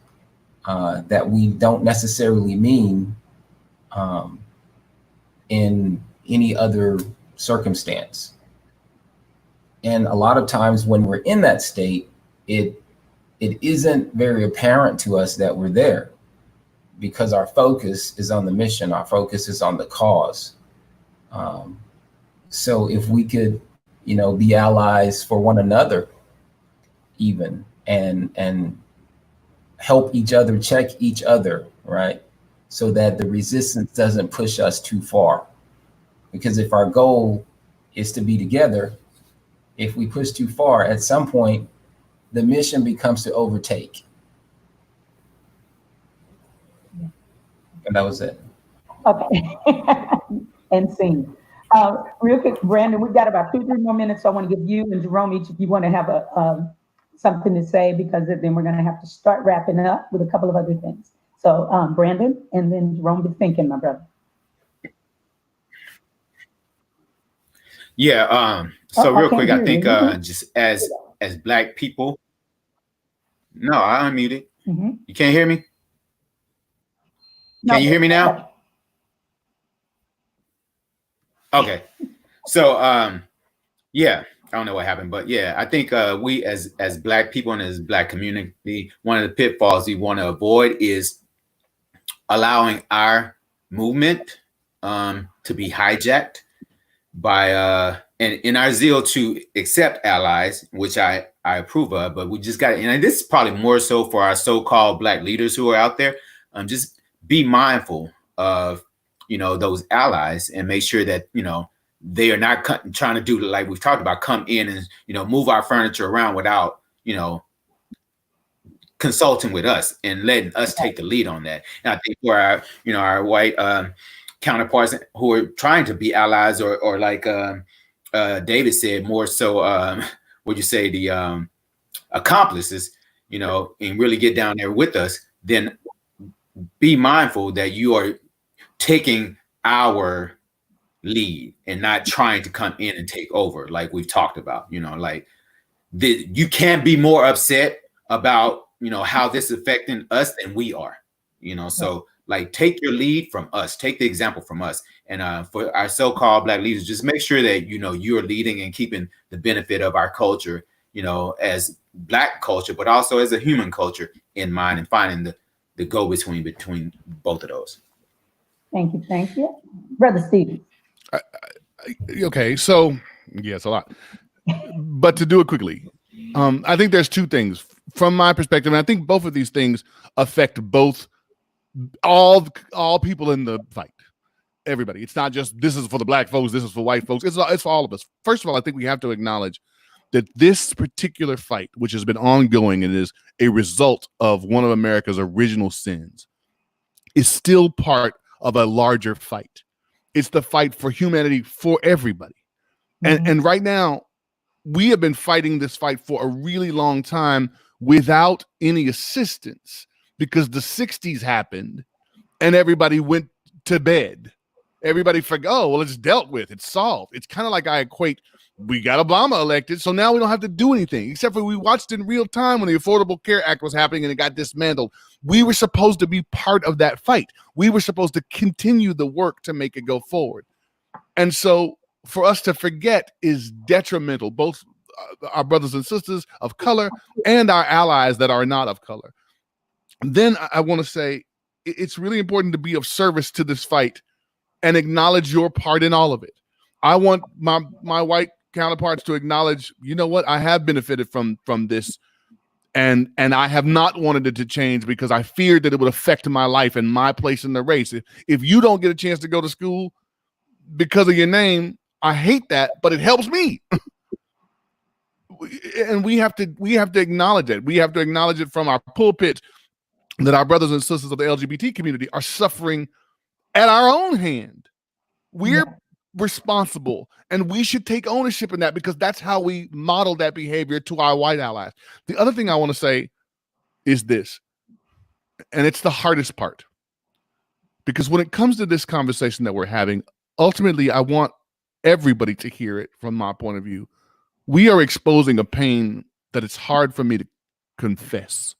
S6: that we don't necessarily mean in any other circumstance. And a lot of times when we're in that state, it isn't very apparent to us that we're there, because our focus is on the mission, our focus is on the cause. So if we could, be allies for one another, even, and help each other, check each other, right? So that the resistance doesn't push us too far. Because if our goal is to be together, if we push too far, at some point, the mission becomes to overtake. And that was it.
S1: Okay. And scene. Real quick, Brandon, we've got about 2-3 more minutes. So I want to give you and Jerome each, if you want to have something to say, because then we're going to have to start wrapping up with a couple of other things. So Brandon, and then Jerome, be thinking, my brother.
S5: Yeah. So real quick, I think just as Black people. No, I unmuted.
S1: Mm-hmm.
S5: You can't hear me? Can you hear me now? Okay. So yeah, I don't know what happened, but yeah, I think we as Black people and as Black community, one of the pitfalls we want to avoid is allowing our movement to be hijacked by and in our zeal to accept allies, which I approve of, but we just got to, and this is probably more so for our so-called Black leaders who are out there, just be mindful of, those allies and make sure that, they are not trying to do, like we've talked about, come in and, move our furniture around without, consulting with us and letting us take the lead on that. And I think for our, our white counterparts who are trying to be allies or like David said, more so, would you say the accomplices, and really get down there with us, then be mindful that you are taking our lead and not trying to come in and take over, like we've talked about. You can't be more upset about how this is affecting us than we are. So like take your lead from us, take the example from us, and for our so-called Black leaders, just make sure that you're leading and keeping the benefit of our culture, as Black culture, but also as a human culture in mind, and finding the go-between between both of those.
S1: Thank you. Brother Steve.
S4: Okay, so yes, a lot. But to do it quickly, I think there's two things from my perspective, and I think both of these things affect all people in the fight. Everybody. It's not just this is for the Black folks, this is for white folks. It's for all of us. First of all, I think we have to acknowledge that this particular fight, which has been ongoing and is a result of one of America's original sins, is still part of a larger fight. It's the fight for humanity for everybody. Mm-hmm. And right now, we have been fighting this fight for a really long time without any assistance, because the 60s happened and everybody went to bed. Everybody forgot, oh, well, it's dealt with. It's solved. It's kind of like I equate, we got Obama elected, so now we don't have to do anything, except for we watched in real time when the Affordable Care Act was happening and it got dismantled. We were supposed to be part of that fight. We were supposed to continue the work to make it go forward. And so for us to forget is detrimental, both our brothers and sisters of color and our allies that are not of color. Then I want to say it's really important to be of service to this fight and acknowledge your part in all of it. I want my white counterparts to acknowledge, you know what, I have benefited from this, And I have not wanted it to change because I feared that it would affect my life and my place in the race. If you don't get a chance to go to school because of your name, I hate that, but it helps me. And we have to acknowledge it. We have to acknowledge it from our pulpit that our brothers and sisters of the LGBT community are suffering at our own hand. We're responsible, and we should take ownership in that because that's how we model that behavior to our white allies. The other thing I want to say is this, and it's the hardest part, because when it comes to this conversation that we're having, ultimately, I want everybody to hear it from my point of view. We are exposing a pain that it's hard for me to confess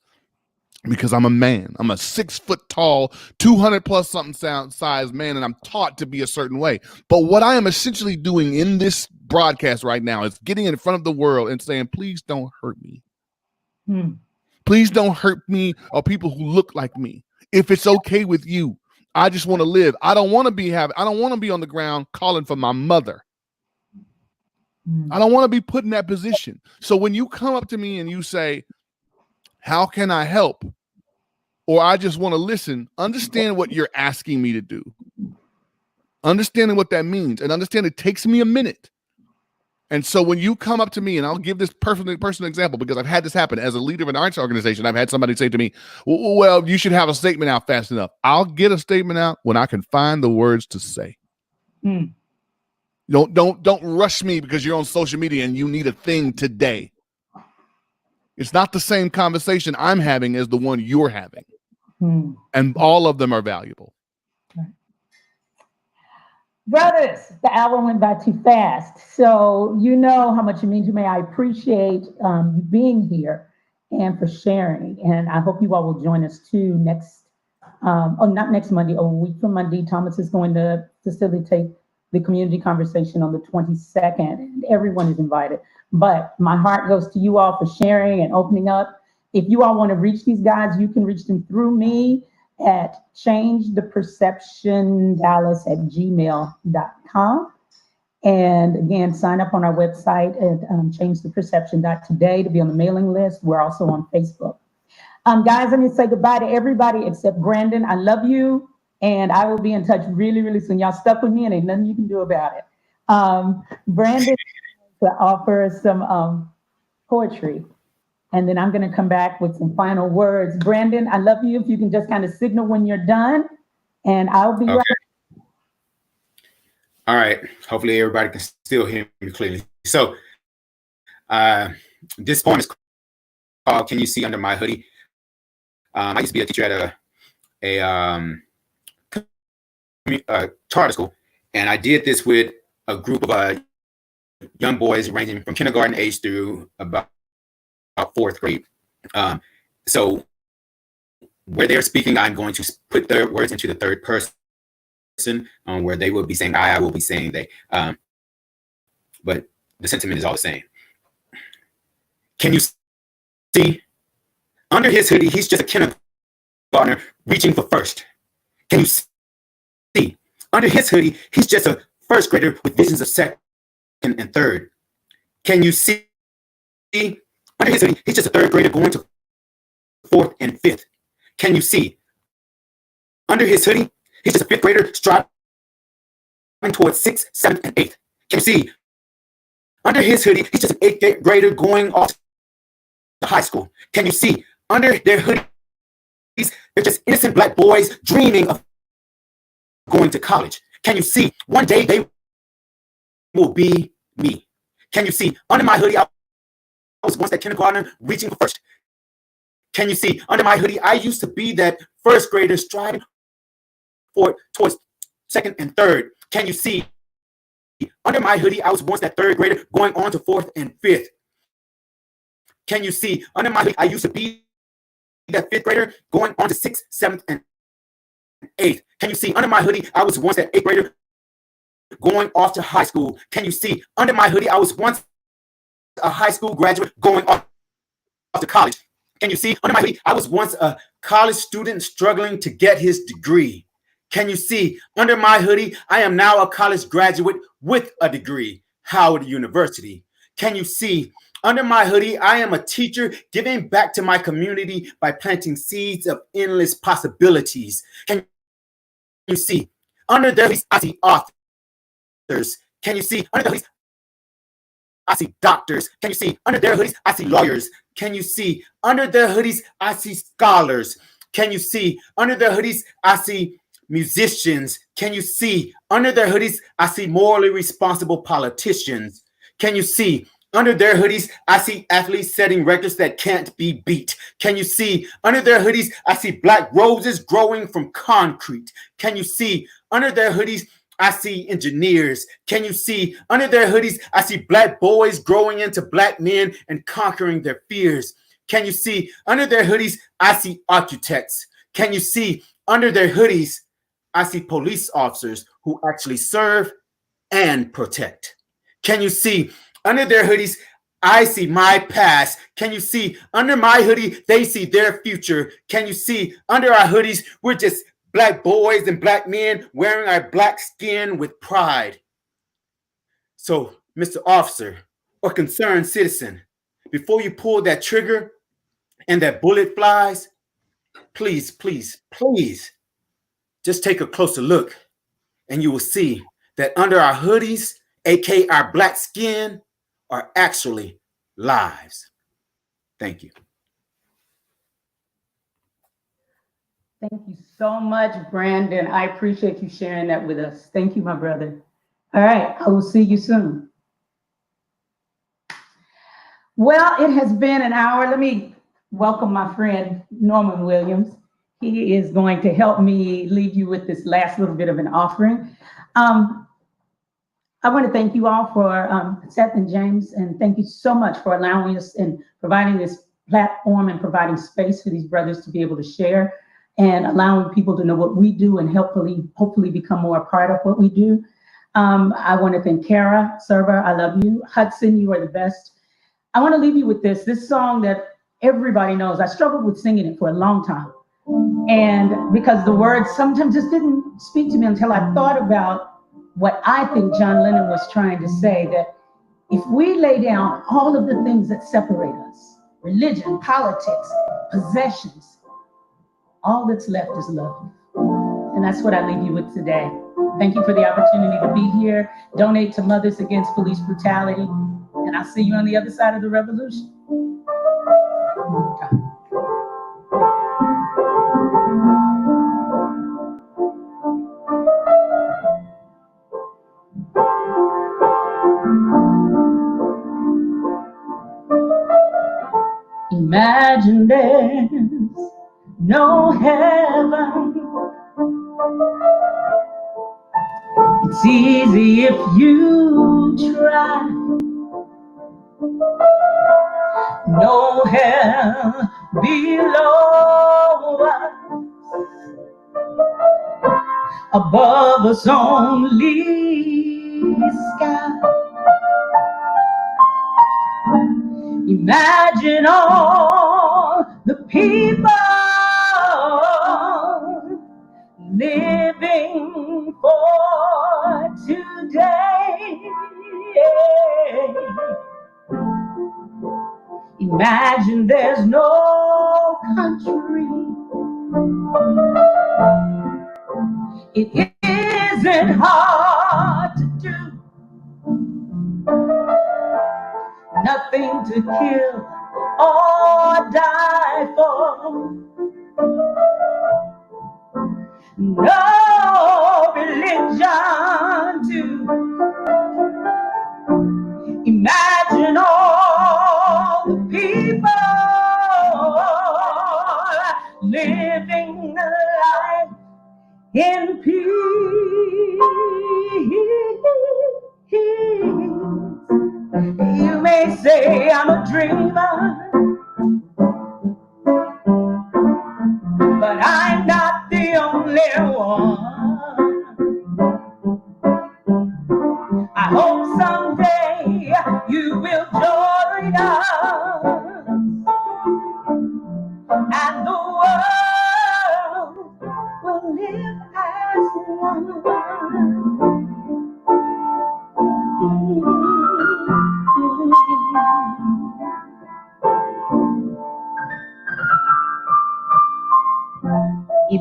S4: because I'm a man. I'm a 6 foot tall, 200 plus something size man, and I'm taught to be a certain way. But what I am essentially doing in this broadcast right now is getting in front of the world and saying, please don't hurt me. Please don't hurt me or people who look like me. If it's okay with you, I just want to live. I don't want to be on the ground calling for my mother. I don't want to be put in that position. So when you come up to me and you say, how can I help? Or I just want to listen, understand what you're asking me to do. Understanding what that means and understand it takes me a minute. And so when you come up to me, and I'll give this personal example because I've had this happen as a leader of an arts organization. I've had somebody say to me, well, you should have a statement out fast enough. I'll get a statement out when I can find the words to say. Don't rush me because you're on social media and you need a thing today. It's not the same conversation I'm having as the one you're having. And all of them are valuable.
S1: Brothers, the hour went by too fast. So you know how much it means to me. I appreciate you being here and for sharing. And I hope you all will join us too not next Monday, a week from Monday. Thomas is going to facilitate the community conversation on the 22nd, and everyone is invited. But my heart goes to you all for sharing and opening up. If you all want to reach these guys, you can reach them through me at changetheperceptiondallas@gmail.com. And again, sign up on our website at changetheperception.today to be on the mailing list. We're also on Facebook. Guys, let me say goodbye to everybody except Brandon. I love you, and I will be in touch really, really soon. Y'all stuck with me, and ain't nothing you can do about it. Brandon to offer some poetry. And then I'm going to come back with some final words. Brandon, I love you. If you can just kind of signal when you're done, and I'll be right.
S5: All right. Hopefully everybody can still hear me clearly. So this poem is called "Can You See Under My Hoodie?" I used to be a teacher at a charter school, and I did this with a group of young boys ranging from kindergarten age through about fourth grade. So where they're speaking, I'm going to put their words into the third person, where they will be saying I will be saying they. But the sentiment is all the same. Can you see? Under his hoodie, he's just a kindergartner reaching for first. Can you see? Under his hoodie, he's just a first grader with visions of second and third. Can you see? Under his hoodie, he's just a third grader going to fourth and fifth. Can you see? Under his hoodie, he's just a fifth grader striving towards sixth, seventh, and eighth. Can you see? Under his hoodie, he's just an eighth grader going off to high school. Can you see? Under their hoodies, they're just innocent Black boys dreaming of going to college. Can you see? One day they will be me. Can you see? Under my hoodie, I was once that kindergartner reaching for first. Can you see? Under my hoodie, I used to be that first grader striving towards second and third. Can you see? Under my hoodie, I was once that third grader going on to fourth and fifth. Can you see? Under my hoodie, I used to be that fifth grader going on to sixth, seventh, and eighth. Can you see? Under my hoodie, I was once that eighth grader going off to high school. Can you see? Under my hoodie, I was once a high school graduate going off to college. Can you see? Under my hoodie, I was once a college student struggling to get his degree. Can you see? Under my hoodie, I am now a college graduate with a degree, Howard University. Can you see? Under my hoodie, I am a teacher giving back to my community by planting seeds of endless possibilities. Can you see? Under their hoodies, I see authors. Can you see? Under their hoodies, I see doctors. Can you see? Under their hoodies, I see lawyers. Can you see? Under their hoodies, I see scholars. Can you see? Under their hoodies, I see musicians. Can you see? Under their hoodies, I see morally responsible politicians. Can you see? Under their hoodies, I see athletes setting records that can't be beat. Can you see? Under their hoodies, I see black roses growing from concrete. Can you see? Under their hoodies, I see engineers. Can you see? Under their hoodies, I see black boys growing into black men and conquering their fears. Can you see? Under their hoodies, I see architects. Can you see? Under their hoodies, I see police officers who actually serve and protect. Can you see? Under their hoodies, I see my past. Can you see? Under my hoodie, they see their future. Can you see? Under our hoodies, we're just black boys and black men wearing our black skin with pride. So, Mr. Officer or concerned citizen, before you pull that trigger and that bullet flies, please, please, please, just take a closer look and you will see that under our hoodies, aka our black skin, are actually lives. Thank you.
S1: Thank you so much, Brandon. I appreciate you sharing that with us. Thank you, my brother. All right, I will see you soon. Well, it has been an hour. Let me welcome my friend, Norman Williams. He is going to help me leave you with this last little bit of an offering. I want to thank you all for Seth and James, and thank you so much for allowing us and providing this platform and providing space for these brothers to be able to share and allowing people to know what we do and hopefully become more a part of what we do. I want to thank Kara, Server, I love you. Hudson, you are the best. I want to leave you with this song that everybody knows. I struggled with singing it for a long time. And because the words sometimes just didn't speak to me until I thought about what I think John Lennon was trying to say, that if we lay down all of the things that separate us, religion, politics, possessions, all that's left is love. And that's what I leave you with today. Thank you for the opportunity to be here. Donate to Mothers Against Police Brutality. And I'll see you on the other side of the revolution. Imagine there's no heaven. It's easy if you try. No hell below us. Above us only sky. Imagine all the people living for today. Imagine there's no country. It isn't hard to do. Nothing to kill or die for. No religion to imagine all the people living life in peace. You may say I'm a dreamer, but I'm not the only one. I hope someday you will join us, and the world will live as one.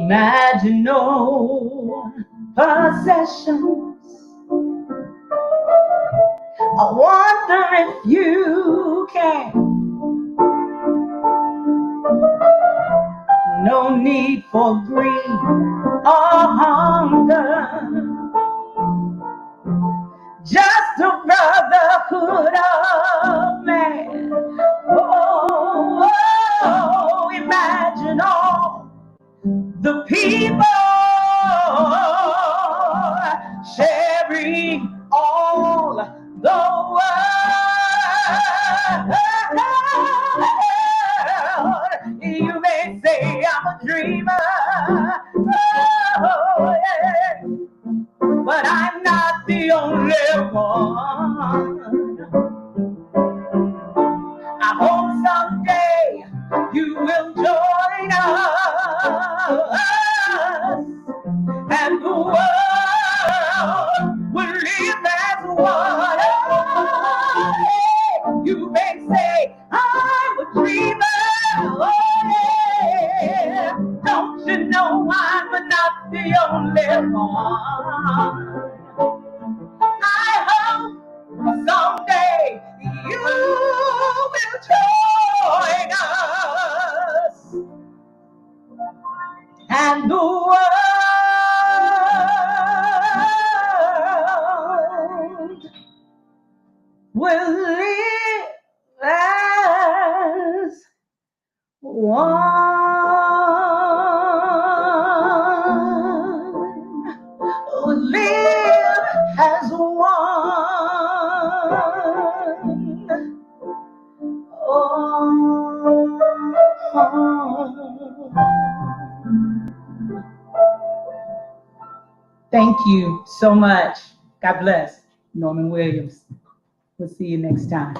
S1: Imagine no possessions. I wonder if you can. No need for greed or hunger. Just a brotherhood of man. Oh, oh, imagine all the people sharing all the world. You may say I'm a dreamer, oh, yeah, but I'm not the only one. I hope someday you will join us, and the world will live as one. You may say I'm a dreamer, oh, yeah. Don't you know I'm not the only one? I hope someday you will join us, and the world will live as one. Will live as one. Oh. Thank you so much. God bless. Norman Williams. We'll see you next time.